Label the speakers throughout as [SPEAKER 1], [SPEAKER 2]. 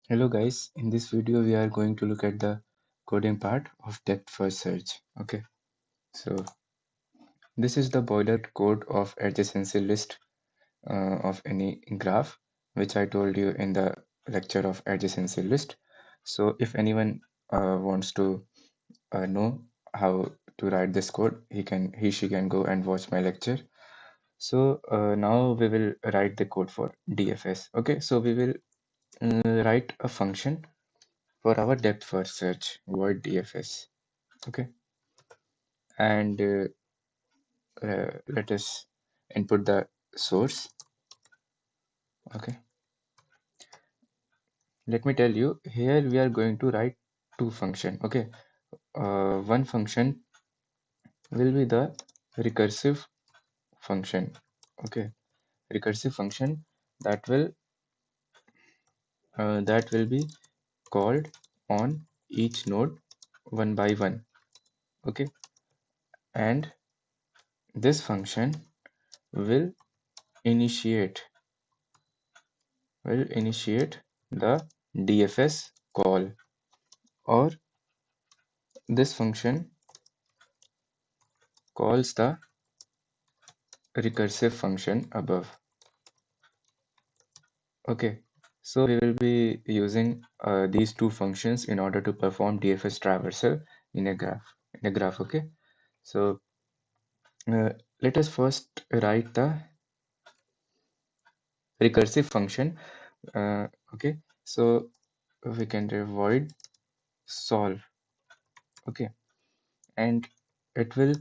[SPEAKER 1] Hello guys, in this video we are going to look at the coding part of depth first search. Okay, so this is the boiler code of adjacency list of any graph, which I told you in the lecture of adjacency list. So if anyone wants to know how to write this code, she can go and watch my lecture. So now we will write the code for DFS. Okay, so we will write a function for our depth first search void DFS. Okay, and let us input the source. Okay, let me tell you, here we are going to write two function. Okay, one function will be the recursive function. Okay, recursive function that will be called on each node one by one. Okay, and this function will initiate the DFS call, or this function calls the recursive function above. Okay, so we will be using these two functions in order to perform DFS traversal in a graph. Okay, so uh, let us first write the recursive function. Okay, so we can void solve. Okay, and it will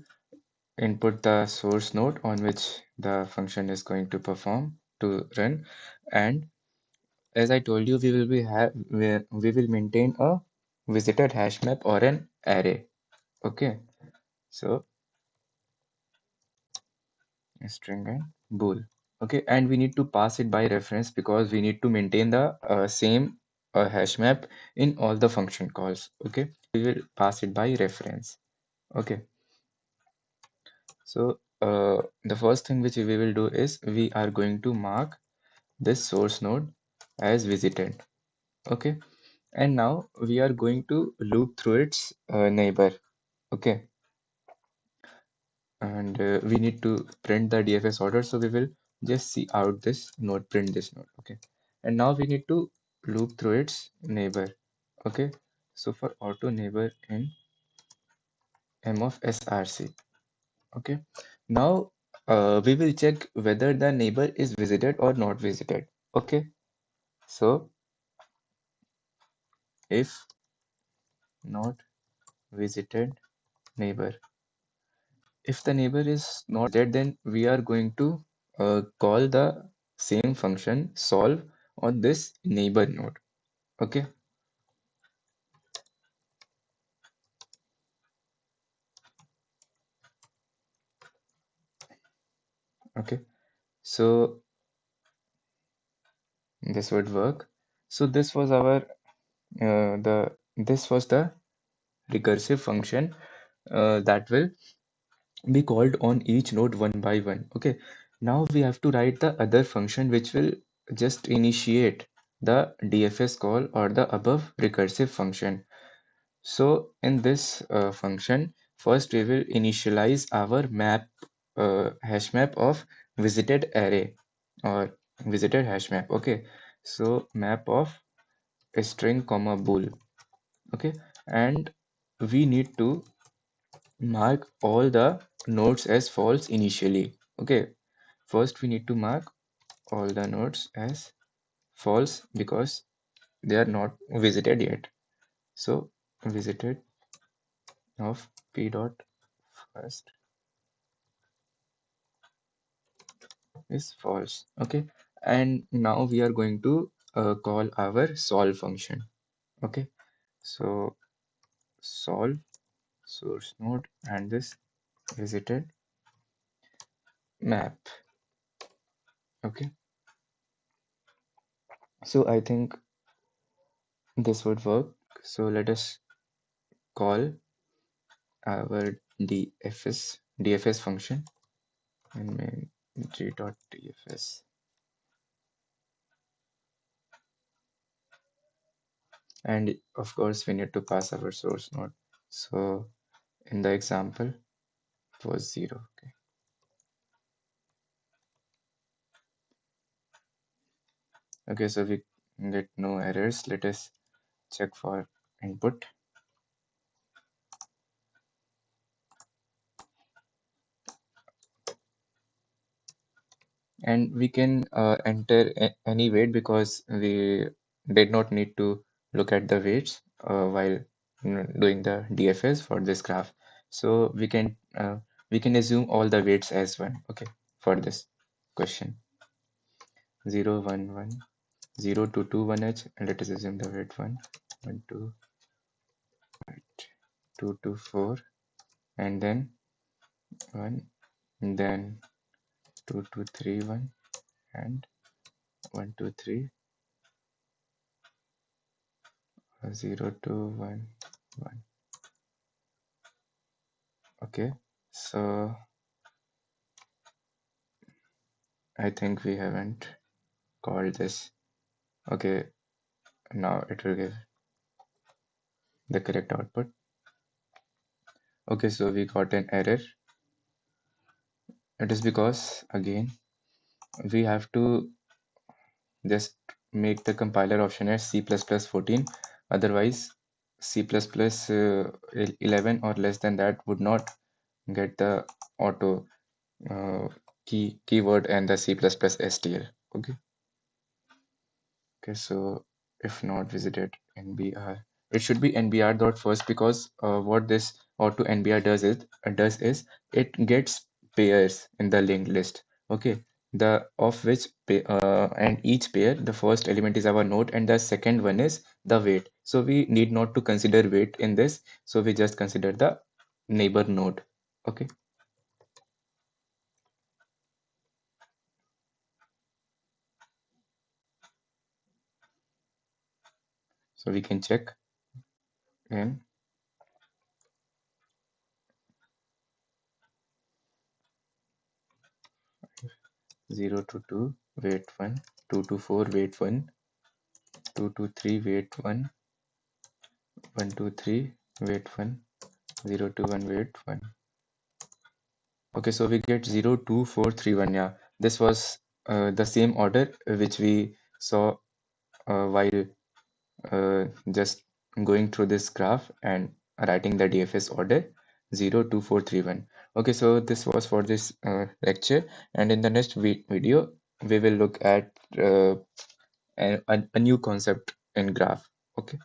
[SPEAKER 1] input the source node on which the function is going to perform to run, and as I told you, we will maintain a visited hash map or an array. Okay, so string and bool. Okay, and we need to pass it by reference because we need to maintain the same hash map in all the function calls. Okay, we will pass it by reference. Okay, so the first thing which we will do is we are going to mark this source node as visited. Okay, and now we are going to loop through its neighbor. Okay, and we need to print the DFS order, so we will just see out this node, print this node. Okay, and now we need to loop through its neighbor. Okay, so for auto neighbor in M of src. Okay, now we will check whether the neighbor is visited or not visited. Okay, so if not visited neighbor, if the neighbor is not visited, then we are going to call the same function solve on this neighbor node. Okay, okay, so this would work. So this was our this was the recursive function that will be called on each node one by one. Okay, now we have to write the other function which will just initiate the DFS call or the above recursive function. So in this function, first we will initialize our map hash map of visited array or visited hash map. Okay, so map of string comma bool. Okay, and we need to mark all the nodes as false initially. Okay, first we need to mark all the nodes as false because they are not visited yet. So visited of p dot first is false. Okay, and now we are going to call our solve function. Okay, so solve source node and this visited map. Okay, so I think this would work. So let us call our DFS function and main g.dfs. and of course we need to pass our source node. So in the example it was 0. Okay. Okay, so we get no errors. Let us check for input, and we can enter any weight because we did not need to look at the weights while doing the DFS for this graph. So we can assume all the weights as one. Okay, for this question, 0 1 1 0 to 2 1h, and let us assume the weight 1 1 2 2 to 4, and then 1, and then 2 to 3 1, and 1 2 3 0 to 1 1. Okay, so I think we haven't called this. Okay, now it will give the correct output. Okay, so we got an error. It is because again we have to just make the compiler option as C++14. Otherwise, C++11 or less than that would not get the auto keyword and the C++stl. Okay. Okay, so if not visited NBR, it should be NBR dot first, because what this auto NBR does is it gets pairs in the linked list. Okay, the of which and each pair, the first element is our node and the second one is the weight. So we need not to consider weight in this. So we just consider the neighbor node. Okay, so we can check in 0 to 2 weight 1, 2 to 4 weight 1, 2 to 3 weight 1, 1 2 3 weight 1, 0 to 1 weight 1. Okay, so we get 0 2 4 3 1. Yeah, this was the same order which we saw while just going through this graph and writing the DFS order 0 2 4 3 1. Okay, so this was for this lecture, and in the next video we will look at a new concept in graph. Okay.